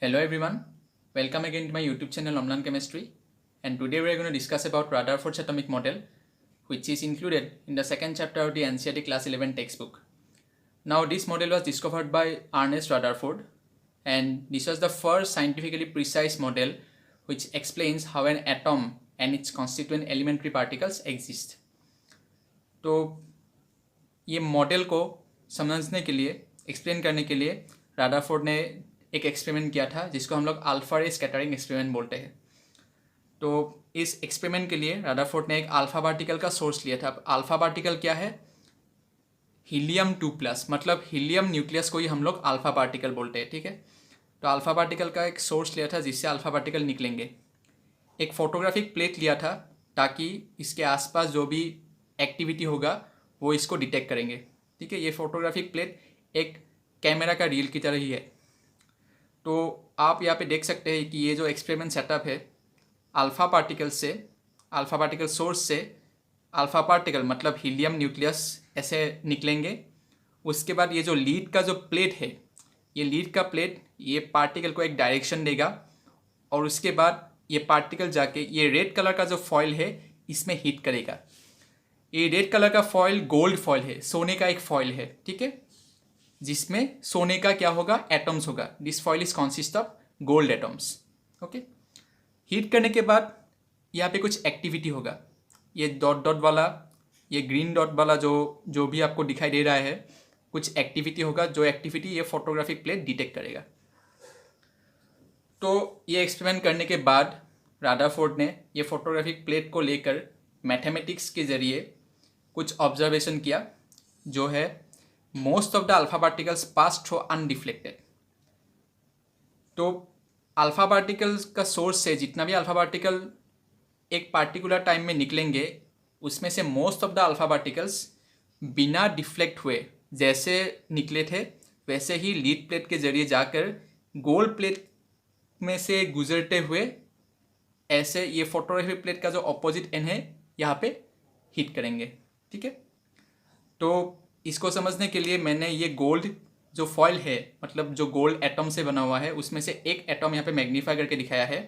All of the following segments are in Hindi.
Hello everyone, welcome again to my YouTube channel Omlan Chemistry, and today we are going to discuss about Rutherford's atomic model, which is included in the second chapter of the NCERT Class 11 textbook. Now this model was discovered by Ernest Rutherford, and this was the first scientifically precise model which explains how an atom and its constituent elementary particles exist. तो ये मॉडल को समझने के लिए, एक्सप्लेन करने के लिए रदरफोर्ड ने एक एक्सपेरिमेंट किया था जिसको हम लोग अल्फा रे स्कैटरिंग एक्सपेरिमेंट बोलते हैं। तो इस एक्सपेरिमेंट के लिए रदरफोर्ड ने एक अल्फा पार्टिकल का सोर्स लिया था। अब अल्फा पार्टिकल क्या है? हीलियम 2+, मतलब हीलियम न्यूक्लियस को ही हम लोग अल्फा पार्टिकल बोलते हैं, ठीक है। तो अल्फा पार्टिकल का एक सोर्स लिया था जिससे अल्फा पार्टिकल निकलेंगे। एक फोटोग्राफिक प्लेट लिया था ताकि इसके आसपास जो भी एक्टिविटी होगा वो इसको डिटेक्ट करेंगे, ठीक है। ये फोटोग्राफिक प्लेट एक कैमरा का रील की तरह ही है। तो आप यहाँ पे देख सकते हैं कि ये जो एक्सपेरिमेंट सेटअप है, अल्फा पार्टिकल सोर्स से अल्फा पार्टिकल मतलब हीलियम न्यूक्लियस ऐसे निकलेंगे। उसके बाद ये जो लीड का जो प्लेट है, ये लीड का प्लेट ये पार्टिकल को एक डायरेक्शन देगा और उसके बाद ये पार्टिकल जाके ये रेड कलर का जो फॉइल है इसमें हिट करेगा। ये रेड कलर का फॉइल गोल्ड फॉइल है, सोने का एक फॉइल है, ठीक है, जिसमें सोने का क्या होगा? एटम्स होगा। This foil is consist of gold atoms, okay. Heat करने के बाद यहाँ पे कुछ एक्टिविटी होगा। ये डॉट डॉट वाला, ये ग्रीन डॉट वाला जो भी आपको दिखाई दे रहा है, कुछ एक्टिविटी होगा, जो एक्टिविटी ये फोटोग्राफिक प्लेट डिटेक्ट करेगा। तो ये एक्सपेरिमेंट करने के बाद रदरफोर्ड ने ये फोटोग्राफिक प्लेट को लेकर मैथमेटिक्स के जरिए कुछ ऑब्जर्वेशन किया, जो है most of the alpha particles pass through undeflected. तो अल्फा पार्टिकल्स का सोर्स से जितना भी अल्फा पार्टिकल एक पार्टिकुलर टाइम में निकलेंगे, उसमें से most of the alpha particles बिना डिफ्लेक्ट हुए जैसे निकले थे वैसे ही लीड प्लेट के जरिए जाकर गोल्ड प्लेट में से गुजरते हुए ऐसे ये फोटोग्राफिक प्लेट का जो ऑपोजिट एंड है यहाँ पे हिट करेंगे, ठीक है। तो इसको समझने के लिए मैंने ये गोल्ड जो फॉइल है, मतलब जो गोल्ड एटम से बना हुआ है, उसमें से एक एटम यहाँ पे मैग्नीफाई करके दिखाया है।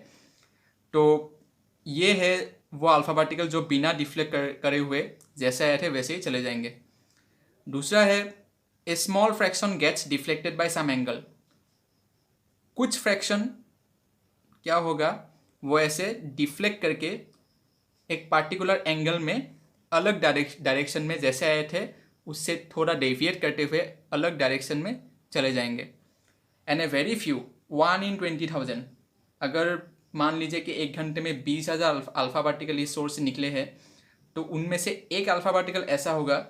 तो ये है वो अल्फा पार्टिकल जो बिना डिफ्लेक्ट करे हुए जैसे आए थे वैसे ही चले जाएंगे। दूसरा है a small fraction gets deflected by some angle. कुछ फ्रैक्शन क्या होगा, वो ऐसे डिफ्लेक्ट करके एक पार्टिकुलर एंगल में अलग डायरेक्शन में जैसे आए थे उससे थोड़ा डेविएट करते हुए अलग डायरेक्शन में चले जाएंगे। And a very few 1 in 20,000, अगर मान लीजिए कि एक घंटे में 20,000 अल्फा पार्टिकल इस सोर्स से निकले हैं, तो उनमें से एक अल्फा पार्टिकल ऐसा होगा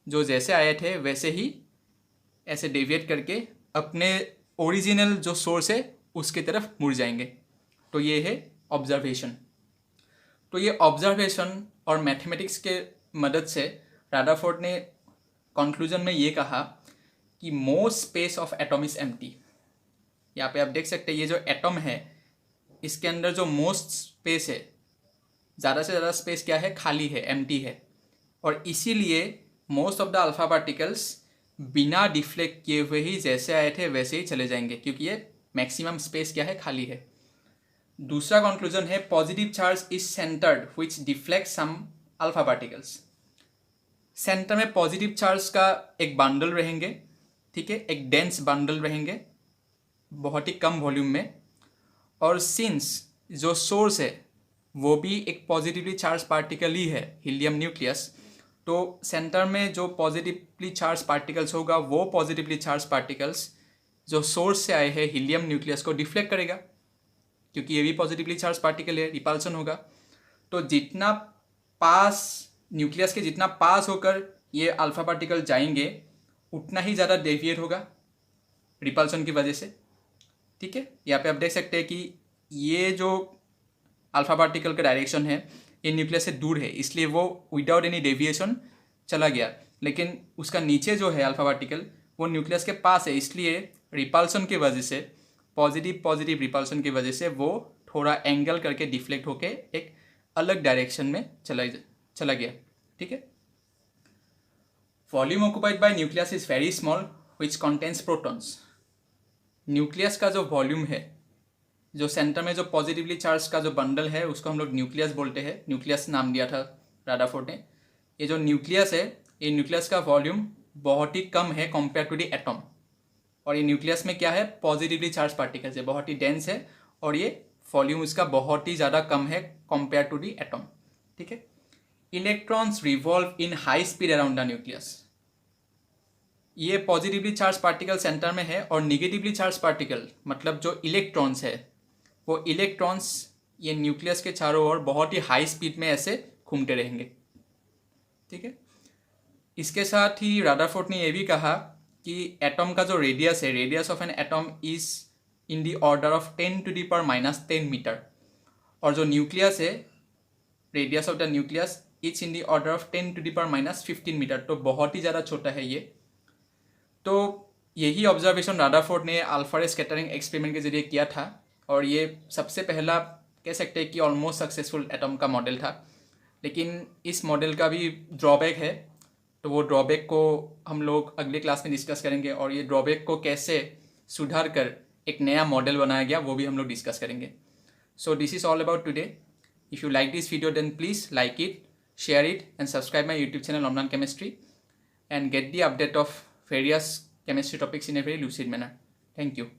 जो जैसे आए थे वैसे ही ऐसे डेविएट करके अपने ओरिजिनल जो सोर्स है उसकी तरफ मुड़ जाएंगे। तो ये है ऑब्जर्वेशन। तो ये ऑब्जर्वेशन और मैथमेटिक्स के मदद से रदरफोर्ड ने कंक्लूजन में ये कहा कि most space of atom is empty. यहाँ पे आप देख सकते हैं ये जो एटम है इसके अंदर जो मोस्ट स्पेस है, ज़्यादा से ज़्यादा स्पेस क्या है? खाली है, एम्प्टी है। और इसीलिए most of the alpha particles बिना डिफ्लेक्ट किए हुए ही जैसे आए थे वैसे ही चले जाएंगे, क्योंकि ये मैक्सिमम स्पेस क्या है? खाली है। दूसरा कंक्लूजन है positive charge is centred which deflect some alpha particles. Centre में पॉजिटिव चार्ज का एक बंडल रहेंगे, ठीक है, एक डेंस बंडल रहेंगे बहुत ही कम वॉल्यूम में। और सिंस जो सोर्स है वो भी एक पॉजिटिवली चार्ज पार्टिकल ही है, हीलियम न्यूक्लियस, तो सेंटर में जो पॉजिटिवली चार्ज पार्टिकल्स होगा वो पॉजिटिवली चार्ज पार्टिकल्स जो सोर्स से आए हैं हीलियम न्यूक्लियस को डिफ्लेक्ट करेगा, क्योंकि ये भी पॉजिटिवली चार्ज पार्टिकल है, रिपल्सन होगा। तो जितना पास न्यूक्लियस के जितना पास होकर ये अल्फा पार्टिकल जाएंगे उतना ही ज़्यादा डेविएट होगा रिपल्सन की वजह से, ठीक है। यहाँ पे आप देख सकते हैं कि ये जो अल्फा पार्टिकल का डायरेक्शन है ये न्यूक्लियस से दूर है, इसलिए वो विदाउट एनी डेविएशन चला गया। लेकिन उसका नीचे जो है अल्फा पार्टिकल वो न्यूक्लियस के पास है, इसलिए रिपल्सन की वजह से, पॉजिटिव रिपल्सन की वजह से वो थोड़ा एंगल करके डिफ्लेक्ट होके एक अलग डायरेक्शन में चला गया, ठीक है। Volume occupied by nucleus is very small which contains protons. Nucleus का जो वॉल्यूम है जो सेंटर में जो पॉजिटिवली चार्ज का जो बंडल है उसको हम लोग न्यूक्लियस बोलते हैं, न्यूक्लियस नाम दिया था रादरफोर्ड ने। ये जो न्यूक्लियस है, ये न्यूक्लियस का वॉल्यूम बहुत ही कम है कंपेयर टू द एटम, और ये न्यूक्लियस में क्या है, पॉजिटिवली चार्ज पार्टिकल्स है, बहुत ही डेंस है, और ये वॉल्यूम इसका बहुत ही ज़्यादा कम है कंपेयर टू दी एटम। ठीक है। Electrons revolve in high speed around the nucleus. ये पॉजिटिवली चार्ज पार्टिकल सेंटर में है, और निगेटिवली चार्ज पार्टिकल मतलब जो इलेक्ट्रॉन्स है, वो इलेक्ट्रॉन्स ये न्यूक्लियस के चारों ओर बहुत ही हाई स्पीड में ऐसे घूमते रहेंगे। ठीक है। इसके साथ ही रादरफोर्ड ने यह भी कहा कि एटम का जो रेडियस है, radius of an atom is in the order of 10⁻⁻10 metre, और जो न्यूक्लियस है, radius of the nucleus is in the order of 10⁻15 metre, तो बहुत ही ज़्यादा छोटा है ये। तो यही ऑब्जर्वेशन रादरफोर्ड ने अल्फा रे स्कैटरिंग एक्सपेरिमेंट के जरिए किया था, और ये सबसे पहला कह सकते हैं कि ऑलमोस्ट सक्सेसफुल एटम का मॉडल था। लेकिन इस मॉडल का भी ड्रॉबैक है, तो वो ड्रॉबैक को हम लोग अगले क्लास में डिस्कस करेंगे, और ये ड्रॉबैक को कैसे सुधार कर एक नया मॉडल बनाया गया वो भी हम लोग डिस्कस करेंगे। So this is all about today. If you like this video then please like it, share it and subscribe my YouTube channel online chemistry and get the update of various chemistry topics in a very lucid manner. Thank you.